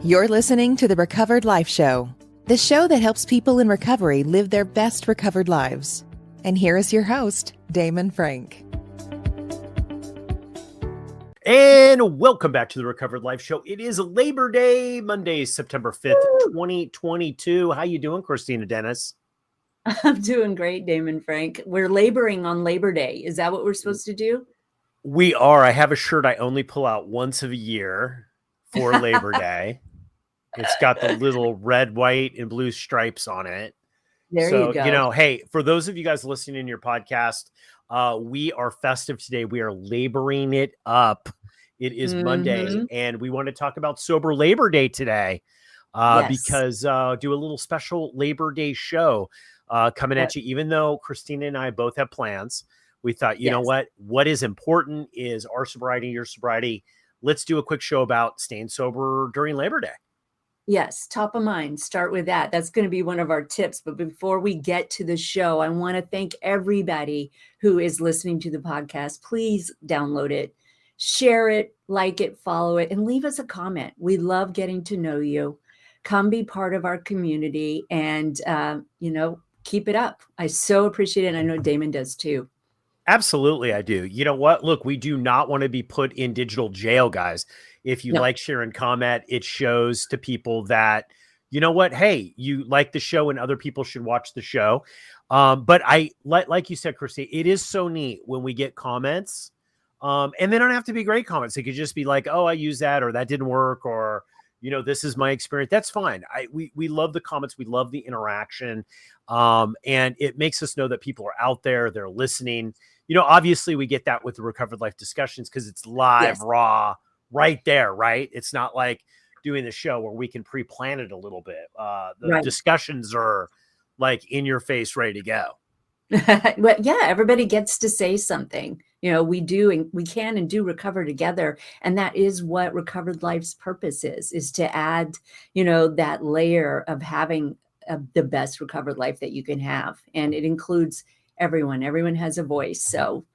You're listening to the Recovered Life Show, the show that helps people in recovery live their best recovered lives. And here is your host, Damon Frank. And welcome back to the Recovered Life Show. It is Labor Day, Monday, September 5th, 2022. How you doing, Kristina Dennis? I'm doing great, Damon Frank. We're laboring on Labor Day. Is that what we're supposed to do? We are. I have a shirt I only pull out once a year for Labor Day. It's got the little red, white, and blue stripes on it. There you go. Hey, for those of you guys listening in your podcast, we are festive today. We are laboring it up. It is Monday, and we want to talk about Sober Labor Day today because do a little special Labor Day show coming at you. Even though Kristina and I both have plans, we thought, you know what is important is our sobriety, your sobriety. Let's do a quick show about staying sober during Labor Day. Yes, top of mind. Start with that. That's going to be one of our tips. But before we get to the show, I want to thank everybody who is listening to the podcast. Please download it, share it, like it, follow it, and leave us a comment. We love getting to know you. Come be part of our community and, keep it up. I so appreciate it. And I know Damon does too. Absolutely, I do. You know what? Look, we do not want to be put in digital jail, guys. If you like, share, and comment, it shows to people that, you know what? Hey, you like the show and other people should watch the show. But I like you said, Christy, it is so neat when we get comments. And they don't have to be great comments. They could just be like, oh, I use that, or that didn't work, or, this is my experience. That's fine. We love the comments. We love the interaction. And it makes us know that people are out there. They're listening. Obviously we get that with the Recovered Life discussions because it's live, raw, right there, right? It's not like doing the show where we can pre-plan it a little bit. The discussions are like in your face, ready to go. Well, everybody gets to say something. We do, and we can and do recover together. And that is what Recovered Life's purpose is to add, that layer of having the best recovered life that you can have. And it includes everyone. Everyone has a voice. So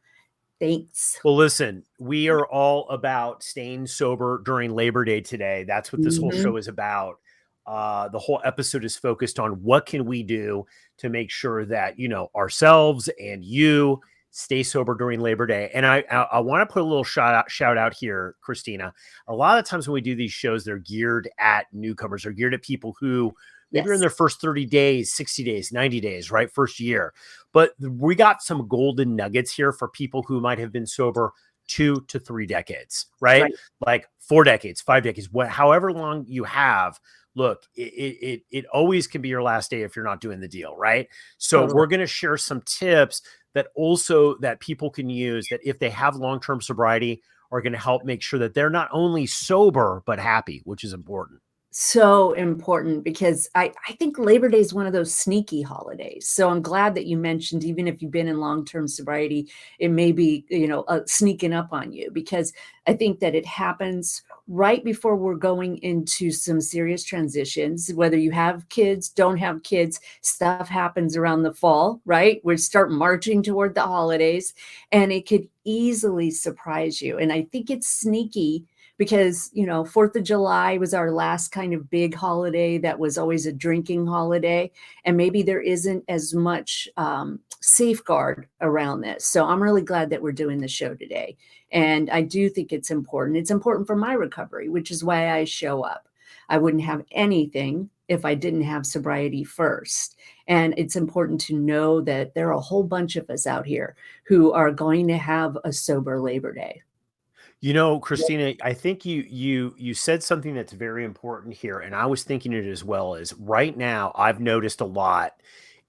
thanks. Well, listen, we are all about staying sober during Labor Day today. That's what this whole show is about. The whole episode is focused on what can we do to make sure that, ourselves and you stay sober during Labor Day. And I want to put a little shout out here, Kristina. A lot of times when we do these shows, they're geared at newcomers. They're geared at people who maybe in their first 30 days, 60 days, 90 days, right? First year. But we got some golden nuggets here for people who might have been sober 2 to 3 decades, right? Like 4 decades, 5 decades, however long you have. Look, it always can be your last day if you're not doing the deal, right? So we're going to share some tips that people can use that if they have long-term sobriety are going to help make sure that they're not only sober, but happy, which is important. So important because I think Labor Day is one of those sneaky holidays. So I'm glad that you mentioned, even if you've been in long-term sobriety, it may be, sneaking up on you, because I think that it happens right before we're going into some serious transitions, whether you have kids, don't have kids, stuff happens around the fall, right? We start marching toward the holidays and it could easily surprise you. And I think it's sneaky because, 4th of July was our last kind of big holiday that was always a drinking holiday. And maybe there isn't as much safeguard around this. So I'm really glad that we're doing the show today. And I do think it's important. It's important for my recovery, which is why I show up. I wouldn't have anything if I didn't have sobriety first. And it's important to know that there are a whole bunch of us out here who are going to have a sober Labor Day. Kristina, I think you said something that's very important here. And I was thinking it as well. Is right now I've noticed a lot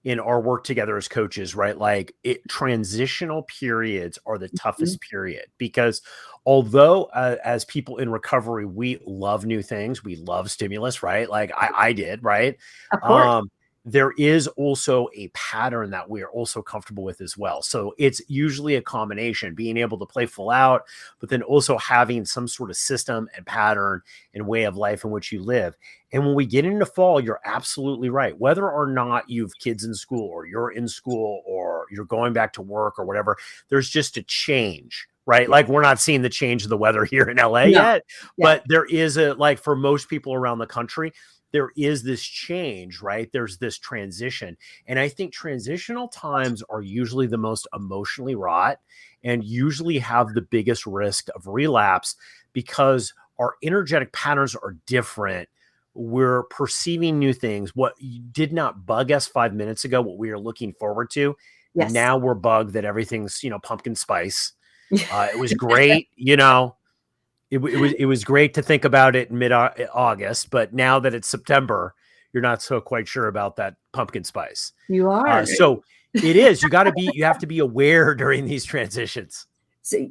in our work together as coaches, right? Like transitional periods are the toughest period because although as people in recovery, we love new things. We love stimulus, right? Like I did, right? Of course. There is also a pattern that we are also comfortable with as well. So it's usually a combination, being able to play full out, but then also having some sort of system and pattern and way of life in which you live. And when we get into fall, you're absolutely right. Whether or not you have kids in school or you're in school or you're going back to work or whatever, there's just a change, right? Yeah. Like we're not seeing the change of the weather here in LA No. yet, Yeah. but there is like for most people around the country, there is this change, right? There's this transition. And I think transitional times are usually the most emotionally wrought and usually have the biggest risk of relapse because our energetic patterns are different. We're perceiving new things. What did not bug us 5 minutes ago, what we are looking forward to, Yes. now we're bugged that everything's, pumpkin spice. It was great, it was great to think about it in mid-August, but now that it's September, you're not so quite sure about that pumpkin spice. You are. So it is, you have to be aware during these transitions. So,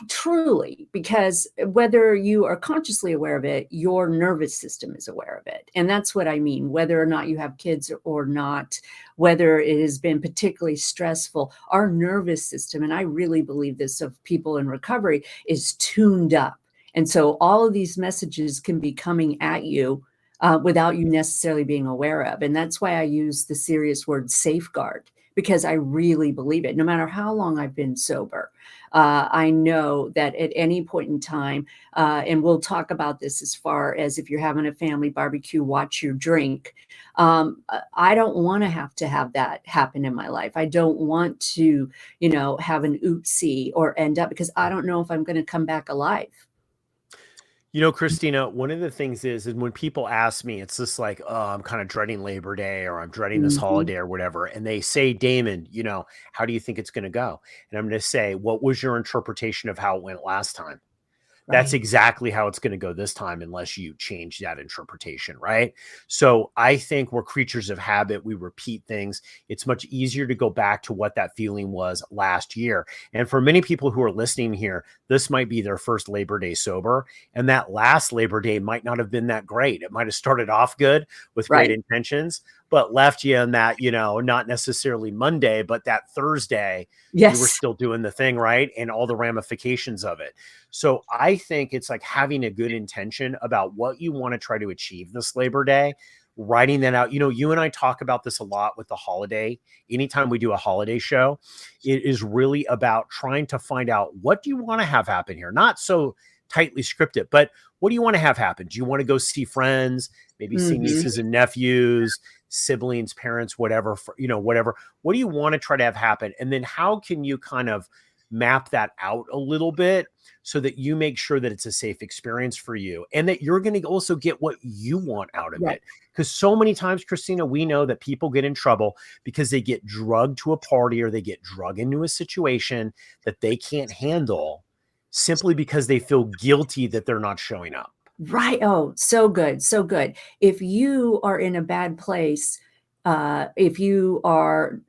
truly, because whether you are consciously aware of it, your nervous system is aware of it. And that's what I mean, whether or not you have kids or not, whether it has been particularly stressful, our nervous system, and I really believe this of people in recovery, is tuned up. And so all of these messages can be coming at you without you necessarily being aware of. And that's why I use the serious word safeguard, because I really believe it. No matter how long I've been sober, I know that at any point in time, and we'll talk about this as far as if you're having a family barbecue, watch your drink. I don't want to have that happen in my life. I don't want to, have an oopsie or end up, because I don't know if I'm going to come back alive. Kristina, one of the things is when people ask me, it's just like, oh, I'm kind of dreading Labor Day or I'm dreading this Mhm. holiday or whatever. And they say, Damon, how do you think it's going to go? And I'm going to say, what was your interpretation of how it went last time? That's Right. exactly how it's going to go this time, unless you change that interpretation, right? So I think we're creatures of habit. We repeat things. It's much easier to go back to what that feeling was last year. And for many people who are listening here, this might be their first Labor Day sober. And that last Labor Day might not have been that great. It might have started off good with great Right. intentions, but left you in that, not necessarily Monday, but that Thursday, you were Yes. still doing the thing, right? And all the ramifications of it. So I think it's like having a good intention about what you want to try to achieve this Labor Day, writing that out. You and I talk about this a lot with the holiday. Anytime we do a holiday show, it is really about trying to find out, what do you want to have happen here? Not so tightly scripted, but what do you want to have happen? Do you want to go see friends, maybe see Mhm. nieces and nephews, siblings, parents, whatever, whatever. What do you want to try to have happen? And then how can you kind of map that out a little bit so that you make sure that it's a safe experience for you and that you're going to also get what you want out of Right. it. Because so many times, Kristina, we know that people get in trouble because they get drugged to a party or they get drugged into a situation that they can't handle simply because they feel guilty that they're not showing up. Right. Oh, so good. So good. If you are in a bad place, if you are,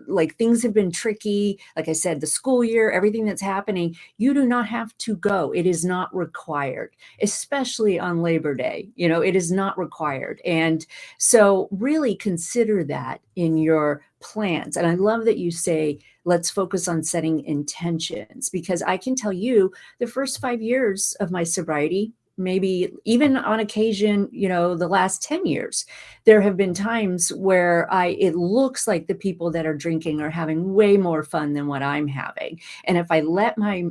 like things have been tricky, like I said, the school year, everything that's happening, you do not have to go. It is not required, especially on Labor Day. It is not required. And so really consider that in your plans. And I love that you say, let's focus on setting intentions, because I can tell you the first 5 years of my sobriety, maybe even on occasion, the last 10 years, there have been times where it looks like the people that are drinking are having way more fun than what I'm having. And if I let my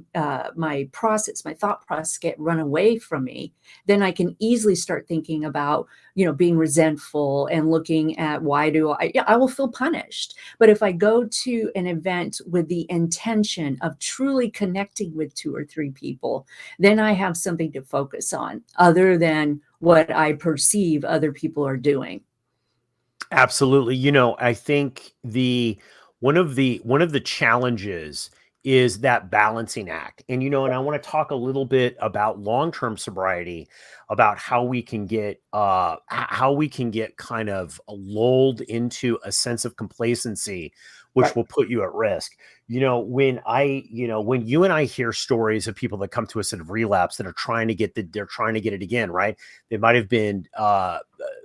thought process get run away from me, then I can easily start thinking about, being resentful and looking at I will feel punished. But if I go to an event with the intention of truly connecting with 2 or 3 people, then I have something to focus on other than what I perceive other people are doing. Absolutely. I think one of the challenges is that balancing act. And I want to talk a little bit about long-term sobriety, about how we can get kind of lulled into a sense of complacency, which Right. will put you at risk. When you and I hear stories of people that come to us that have relapsed that are they're trying to get it again, right? They might have been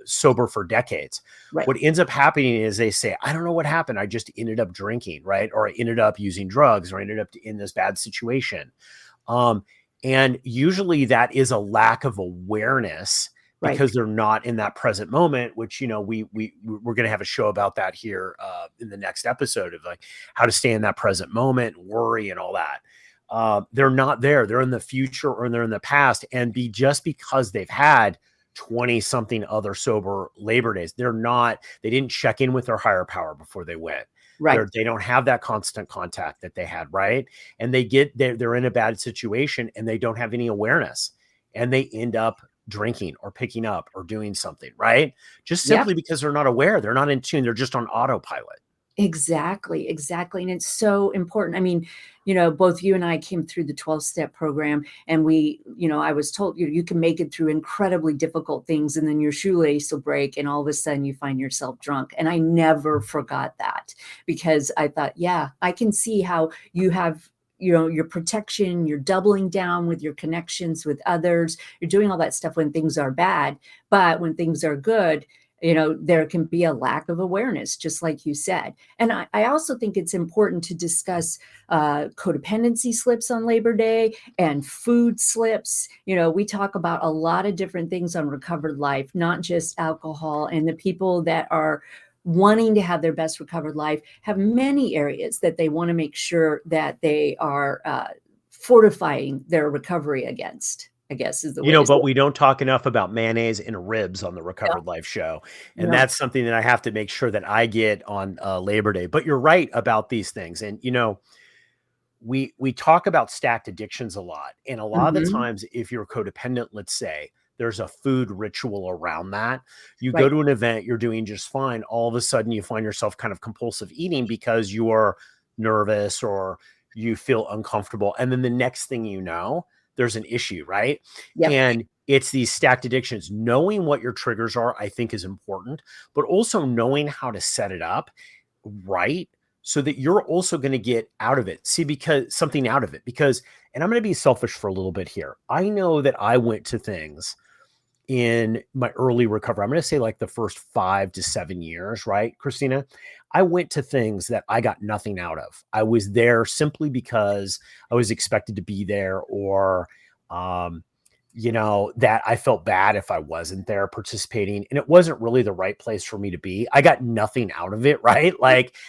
sober for decades. Right. What ends up happening is they say, I don't know what happened. I just ended up drinking, right? Or I ended up using drugs, or I ended up in this bad situation. And usually that is a lack of awareness Right. because they're not in that present moment, which, we're going to have a show about that here in the next episode of like how to stay in that present moment, worry and all that. they're not there. They're in the future or they're in the past. And just because they've had 20 something other sober Labor Days, they didn't check in with their higher power before they went. Right. They don't have that constant contact that they had. Right. And they're in a bad situation and they don't have any awareness and they end up drinking or picking up or doing something. Right. Just simply because they're not aware. They're not in tune. They're just on autopilot. Exactly. And it's so important. I mean, both you and I came through the 12-step program, and I was told you can make it through incredibly difficult things, and then your shoelace will break and all of a sudden you find yourself drunk. And I never forgot that, because I thought, yeah, I can see how you have your protection, you're doubling down with your connections with others, you're doing all that stuff when things are bad, but when things are good, there can be a lack of awareness, just like you said. And I also think it's important to discuss codependency slips on Labor Day and food slips. We talk about a lot of different things on Recovered Life, not just alcohol. And the people that are wanting to have their best recovered life have many areas that they want to make sure that they are fortifying their recovery against, I guess is the way. But we don't talk enough about mayonnaise and ribs on the Recovered Life show. And that's something that I have to make sure that I get on Labor Day. But you're right about these things. And, we talk about stacked addictions a lot. And a lot of the times, if you're codependent, let's say, there's a food ritual around that. You go to an event, you're doing just fine. All of a sudden, you find yourself kind of compulsive eating because you are nervous or you feel uncomfortable. And then the next thing you know, there's an issue, right? Yep. And it's these stacked addictions. Knowing what your triggers are, I think, is important, but also knowing how to set it up right so that you're also going to get out of it. Something out of it. And I'm going to be selfish for a little bit here. I know that I went to things in my early recovery. I'm going to say like the first 5 to 7 years, right, Kristina? I went to things that I got nothing out of. I was there simply because I was expected to be there, or, that I felt bad if I wasn't there participating, and it wasn't really the right place for me to be. I got nothing out of it, right?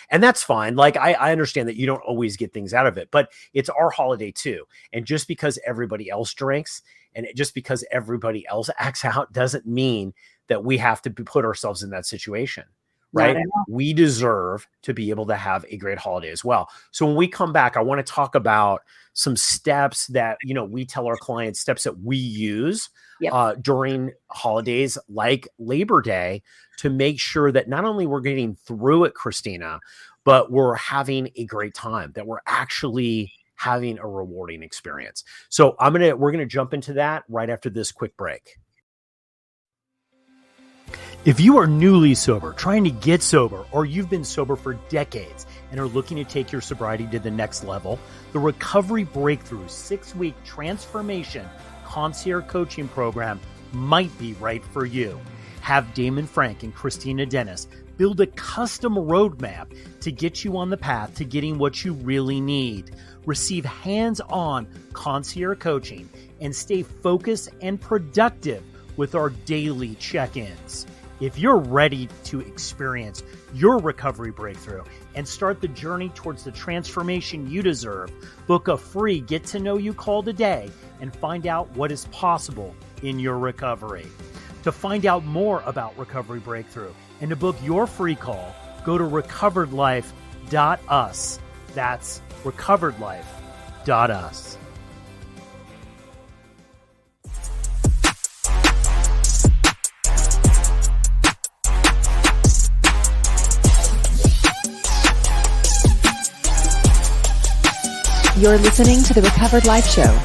And that's fine. I understand that you don't always get things out of it, but it's our holiday too. And just because everybody else drinks and just because everybody else acts out doesn't mean that we have to put ourselves in that situation. Right? We deserve to be able to have a great holiday as well. So when we come back, I want to talk about some steps that, we tell our clients, steps that we use during holidays like Labor Day to make sure that not only we're getting through it, Kristina, but we're having a great time, that we're actually having a rewarding experience. So we're going to jump into that right after this quick break. If you are newly sober, trying to get sober, or you've been sober for decades and are looking to take your sobriety to the next level, the Recovery Breakthrough 6-week transformation concierge coaching program might be right for you. Have Damon Frank and Kristina Dennis build a custom roadmap to get you on the path to getting what you really need. Receive hands-on concierge coaching and stay focused and productive with our daily check-ins. If you're ready to experience your recovery breakthrough and start the journey towards the transformation you deserve, book a free get-to-know-you call today and find out what is possible in your recovery. To find out more about Recovery Breakthrough and to book your free call, go to recoveredlife.us. That's recoveredlife.us. You're listening to the Recovered Life Show.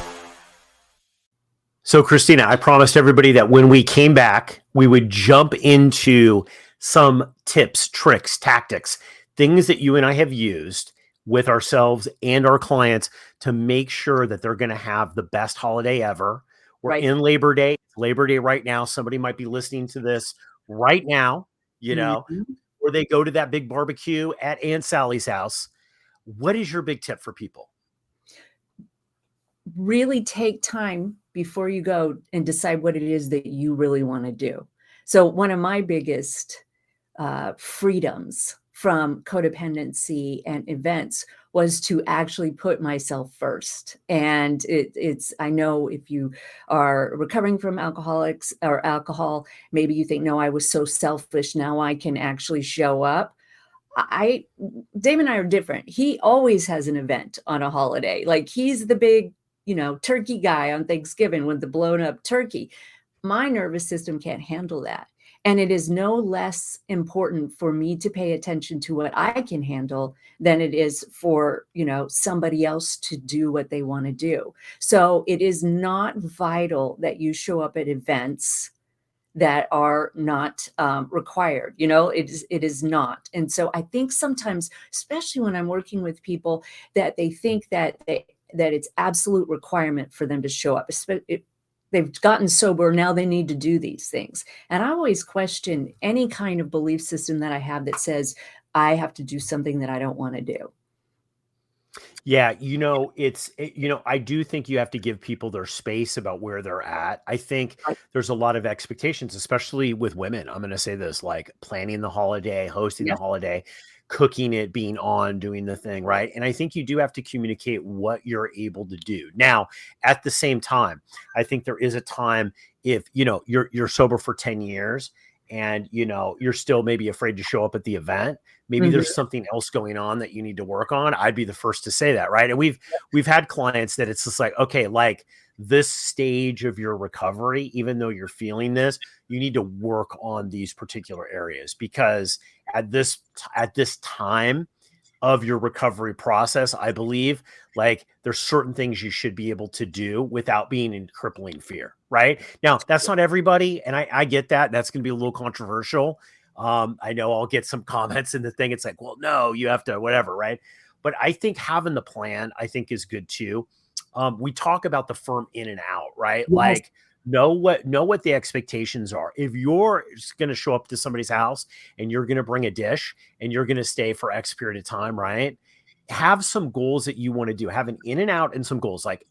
So, Kristina, I promised everybody that when we came back, we would jump into some tips, tricks, tactics, things that you and I have used with ourselves and our clients to make sure that they're going to have the best holiday ever. We're in Labor Day. It's Labor Day right now. Somebody might be listening to this right now, or they go to that big barbecue at Aunt Sally's house. What is your big tip for people? Really take time before you go and decide what it is that you really want to do. So one of my biggest freedoms from codependency and events was to actually put myself first. And I know if you are recovering from alcoholics or alcohol, maybe you think, no, I was so selfish. Now I can actually show up. Damon and I are different. He always has an event on a holiday. Like he's the big, turkey guy on Thanksgiving with the blown up turkey. My nervous system can't handle that. And it is no less important for me to pay attention to what I can handle than it is for, somebody else to do what they want to do. So it is not vital that you show up at events that are not required. It is not. And so I think sometimes, especially when I'm working with people, that they think that it's absolute requirement for them to show up. They've gotten sober, now they need to do these things. And I always question any kind of belief system that I have that says I have to do something that I don't want to do. Yeah, I do think you have to give people their space about where they're at. I think there's a lot of expectations, especially with women. I'm going to say this, like planning the holiday, hosting the holiday, cooking it, being on, doing the thing, right? And I think you do have to communicate what you're able to do. Now, at the same time, I think there is a time if, you're sober for 10 years and, you're still maybe afraid to show up at the event. Maybe there's something else going on that you need to work on. I'd be the first to say that, right? And we've had clients that it's just like, okay, like this stage of your recovery, even though you're feeling this, you need to work on these particular areas because at this time of your recovery process, I believe like there's certain things you should be able to do without being in crippling fear, right? Now, that's not everybody. And I get that. That's going to be a little controversial. I know I'll get some comments in the thing. It's like, well, no, you have to, whatever. Right. But I think having the plan, I think is good too. We talk about the firm in and out, right? Yes. Like know what the expectations are. If you're going to show up to somebody's house and you're going to bring a dish and you're going to stay for X period of time, right? Have some goals that you want to do, have an in and out and some goals. Like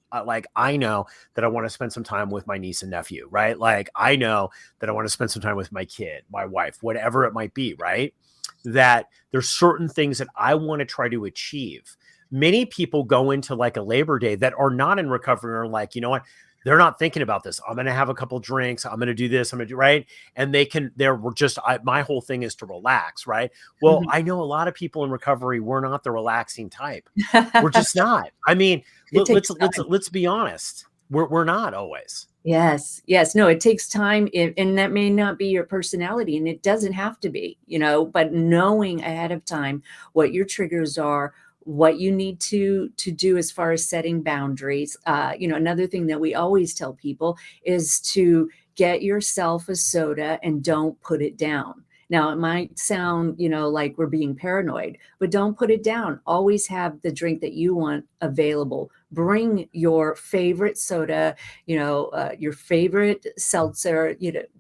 I know that I want to spend some time with my niece and nephew, right? Like I know that I want to spend some time with my kid, my wife, whatever it might be, right? That there's certain things that I want to try to achieve. Many people go into like a Labor Day that are not in recovery or like, you know what? They're not thinking about this. I'm going to have a couple drinks. I'm going to do this. I'm going to do right. And my whole thing is to relax. Right. Well, I know a lot of people in recovery, we're not the relaxing type. We're just not. I mean, let's be honest. We're not always. Yes. No, it takes time and that may not be your personality and it doesn't have to be, but knowing ahead of time what your triggers are, what you need to do as far as setting boundaries. Another thing that we always tell people is to get yourself a soda and don't put it down. Now, it might sound, like we're being paranoid, but don't put it down. Always have the drink that you want available. Bring your favorite soda, your favorite seltzer,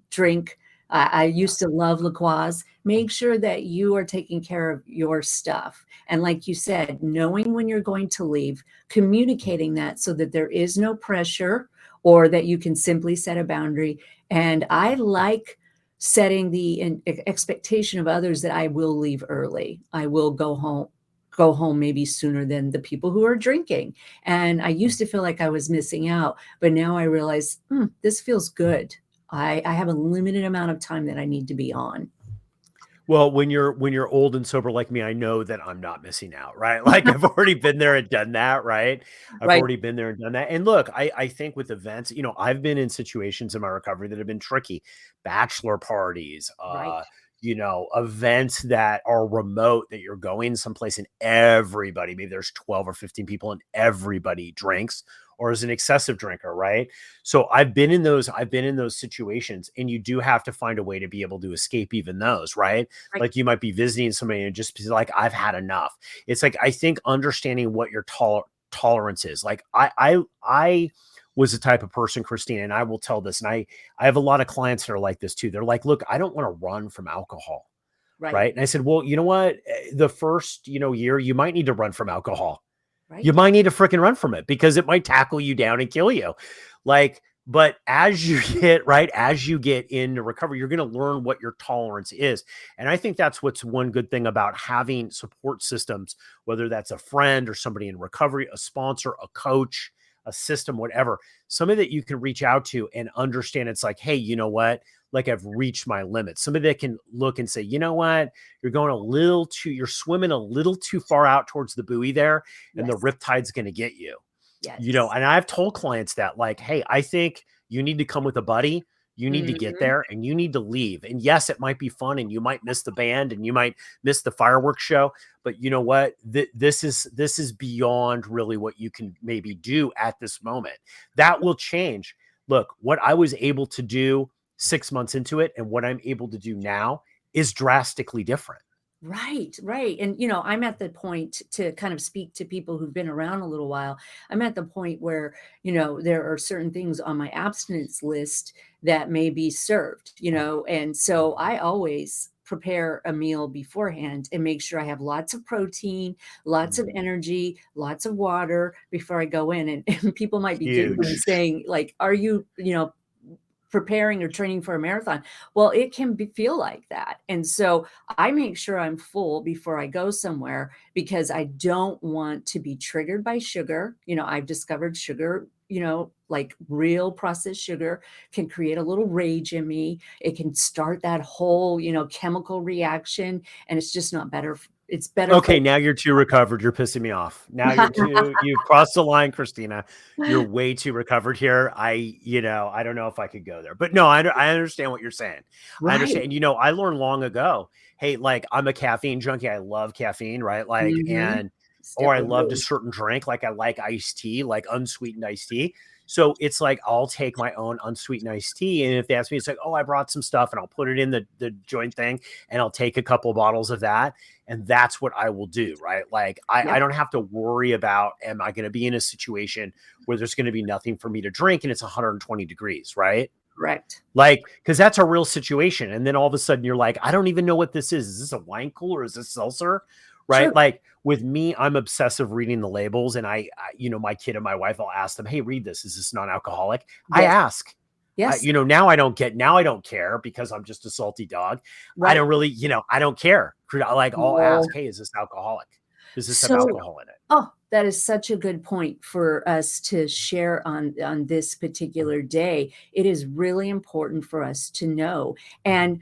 drink. I used to love liqueurs. Make sure that you are taking care of your stuff. And like you said, knowing when you're going to leave, communicating that so that there is no pressure or that you can simply set a boundary. And I like setting the expectation of others that I will leave early. I will go home maybe sooner than the people who are drinking. And I used to feel like I was missing out, but now I realize this feels good. I have a limited amount of time that I need to be on. Well, when you're old and sober like me, I know that I'm not missing out, right? Like I've already been there and done that, right? I've already been there and done that. And look, I think with events, I've been in situations in my recovery that have been tricky, bachelor parties, events that are remote that you're going someplace and everybody, maybe there's 12 or 15 people and everybody drinks or is an excessive drinker, right? So I've been in those situations and you do have to find a way to be able to escape even those, right? Like you might be visiting somebody and just be like, I've had enough. It's like, I think understanding what your tolerance is. Like I was the type of person, Kristina, and I will tell this, and I have a lot of clients that are like this too. They're like, look, I don't want to run from alcohol. Right. And I said, well, you know what? The first, year, you might need to run from alcohol. Right. You might need to freaking run from it because it might tackle you down and kill you. Like But as you as you get into recovery, you're going to learn what your tolerance is. And I think that's what's one good thing about having support systems, whether that's a friend or somebody in recovery, a sponsor, a coach, a system, whatever, somebody that you can reach out to and understand. It's like, hey, you know what? Like, I've reached my limits. Somebody that can look and say, you know what? You're swimming a little too far out towards the buoy there, and the Yes. riptide's going to get you. Yes. And I've told clients that, like, hey, I think you need to come with a buddy. You need to get Mhm. there and you need to leave. And yes, it might be fun and you might miss the band and you might miss the fireworks show, but you know what? This is beyond really what you can maybe do at this moment. That will change. Look, what I was able to do 6 months into it and what I'm able to do now is drastically different. Right, right. And, I'm at the point to kind of speak to people who've been around a little while. I'm at the point where, there are certain things on my abstinence list that may be served, and so I always prepare a meal beforehand and make sure I have lots of protein, lots of energy, lots of water before I go in. And people might be giggling Huge. saying, like, are you, preparing or training for a marathon? Well, it can feel like that. And so I make sure I'm full before I go somewhere because I don't want to be triggered by sugar. I've discovered sugar, like real processed sugar can create a little rage in me. It can start that whole, chemical reaction, and it's just not better. It's better for Okay, now you're too recovered. You're pissing me off. Now you've crossed the line, Kristina. You're way too recovered here. I don't know if I could go there, but no, I understand what you're saying. I right. understand. I learned long ago, hey, like, I'm a caffeine junkie. I love caffeine, right? Like, Hmm. or Step I loved a removed. certain drink. Like, I like iced tea, like unsweetened iced tea. So it's like, I'll take my own unsweetened iced tea. And if they ask me, it's like, oh, I brought some stuff and I'll put it in the joint thing and I'll take a couple bottles of that. And that's what I will do, right? Like, I Yep. don't have to worry about, am I going to be in a situation where there's going to be nothing for me to drink and it's 120 degrees, right? Correct. Like, because that's a real situation. And then all of a sudden you're like, I don't even know what this is. Is this a wine cooler? Is this seltzer? Right? Sure. Like, with me, I'm obsessive reading the labels. And my kid and my wife, I'll ask them, hey, read this. Is this non-alcoholic? I Yes. ask. Yes. Now I don't care because I'm just a salty dog. I Right. don't really, I don't care. Like, I'll No. ask, hey, is this alcoholic? Does this have So, alcohol in it? oh, that is such a good point for us to share on this particular day. It is really important for us to know. And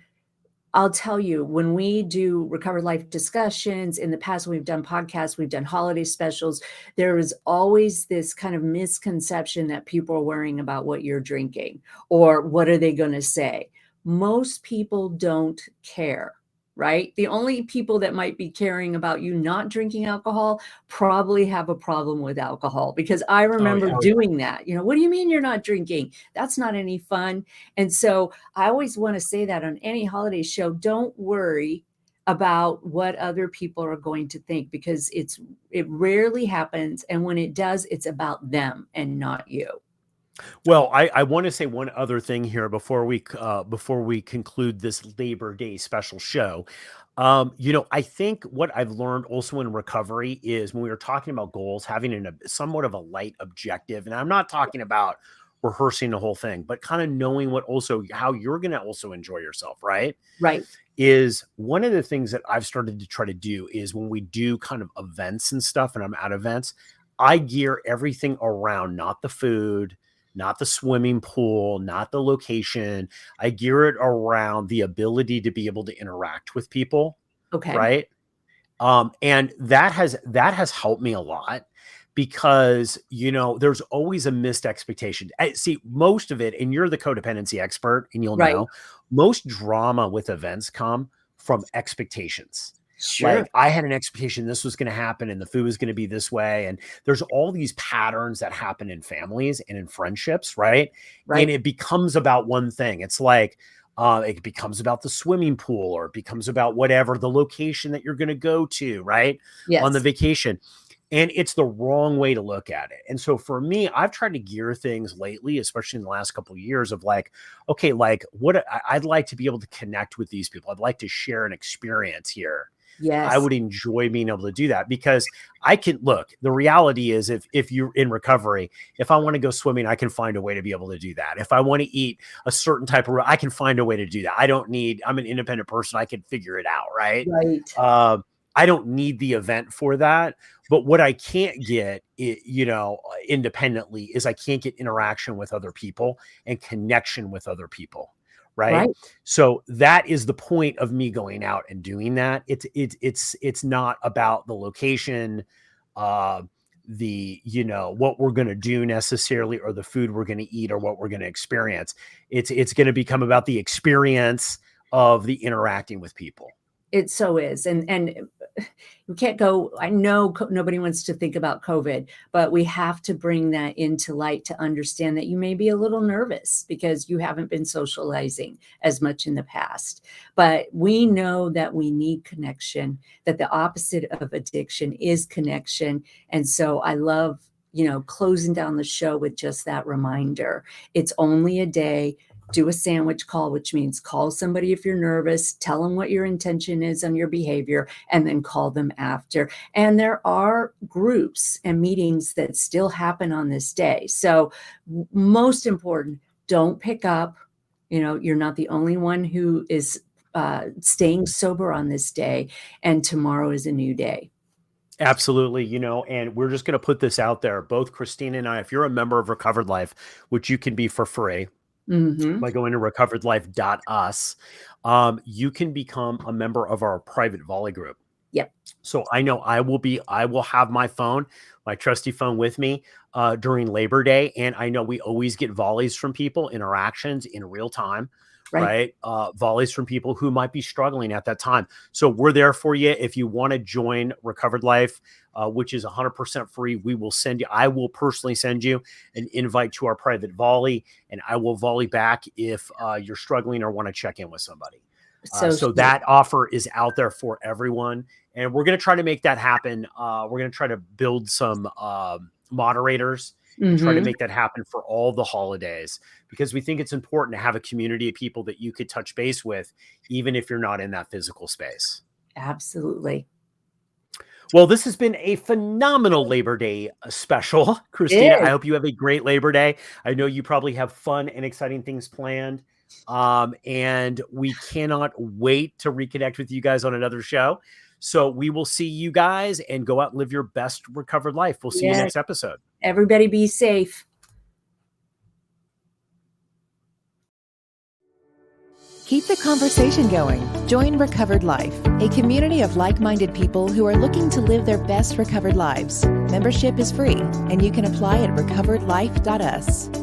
I'll tell you, when we do Recovered Life discussions, in the past, when we've done podcasts, we've done holiday specials, there is always this kind of misconception that people are worrying about what you're drinking or what are they going to say. Most people don't care, right? The only people that might be caring about you not drinking alcohol probably have a problem with alcohol, because I Oh remember yeah. doing that. What do you mean you're not drinking? That's not any fun. And so I always want to say that on any holiday show, don't worry about what other people are going to think, because it rarely happens. And when it does, it's about them and not you. Well, I want to say one other thing here before we conclude this Labor Day special show. I think what I've learned also in recovery is, when we were talking about goals, having somewhat of a light objective, and I'm not talking about rehearsing the whole thing, but kind of knowing how you're going to also enjoy yourself, right? Right. Is one of the things that I've started to try to do is, when we do kind of events and stuff, and I'm at events, I gear everything around not the food, not the swimming pool, not the location. I gear it around the ability to be able to interact with people, Okay. right? And that has helped me a lot, because there's always a missed expectation. See, most of it, and you're the codependency expert, and you'll Right. know, most drama with events come from expectations. Sure. Like, I had an expectation this was going to happen and the food was going to be this way. And there's all these patterns that happen in families and in friendships, right? And Right. it becomes about one thing. It's like, it becomes about the swimming pool, or it becomes about whatever the location that you're going to go to, right? On the Yes. vacation. And it's the wrong way to look at it. And so for me, I've tried to gear things lately, especially in the last couple of years, of like, okay, like, I'd like to be able to connect with these people. I'd like to share an experience here. I Yes. would enjoy being able to do that because I can look, the reality is if you're in recovery, if I want to go swimming, I can find a way to be able to do that. If I want to eat a certain type of, I can find a way to do that. I'm an independent person. I can figure it out. Right. Right. I don't need the event for that. But what I can't get, independently is I can't get interaction with other people and connection with other people. Right. Right. So that is the point of me going out and doing that. It's not about the location, what we're going to do necessarily, or the food we're going to eat, or what we're going to experience. It's going to become about the experience of the interacting with people. It so is. And we can't go, I know nobody wants to think about COVID, but we have to bring that into light to understand that you may be a little nervous because you haven't been socializing as much in the past. But we know that we need connection, that the opposite of addiction is connection. And so I love, closing down the show with just that reminder. It's only a day. Do a sandwich call, which means call somebody if you're nervous, tell them what your intention is on your behavior, and then call them after. And there are groups and meetings that still happen on this day. So most important, don't pick up. You're not the only one who is staying sober on this day, and tomorrow is a new day. Absolutely. And we're just going to put this out there. Both Kristina and I, if you're a member of Recovered Life, which you can be for free, by going to recoveredlife.us, you can become a member of our private volley group. Yep. So I know I will have my trusty phone with me during Labor Day. And I know we always get volleys from people, interactions in real time, right? Volleys from people who might be struggling at that time. So we're there for you. If you want to join Recovered Life, which is 100% free, I will personally send you an invite to our private volley, and I will volley back if you're struggling or want to check in with somebody. So that offer is out there for everyone. And we're going to try to make that happen. We're going to try to build some moderators and try to make that happen for all the holidays, because we think it's important to have a community of people that you could touch base with, even if you're not in that physical space. Absolutely. Well, this has been a phenomenal Labor Day special, Kristina. I hope you have a great Labor Day. I know you probably have fun and exciting things planned. And we cannot wait to reconnect with you guys on another show. So we will see you guys, and go out and live your best recovered life. We'll see you next episode. Everybody be safe. Keep the conversation going. Join Recovered Life, a community of like-minded people who are looking to live their best recovered lives. Membership is free, and you can apply at recoveredlife.us.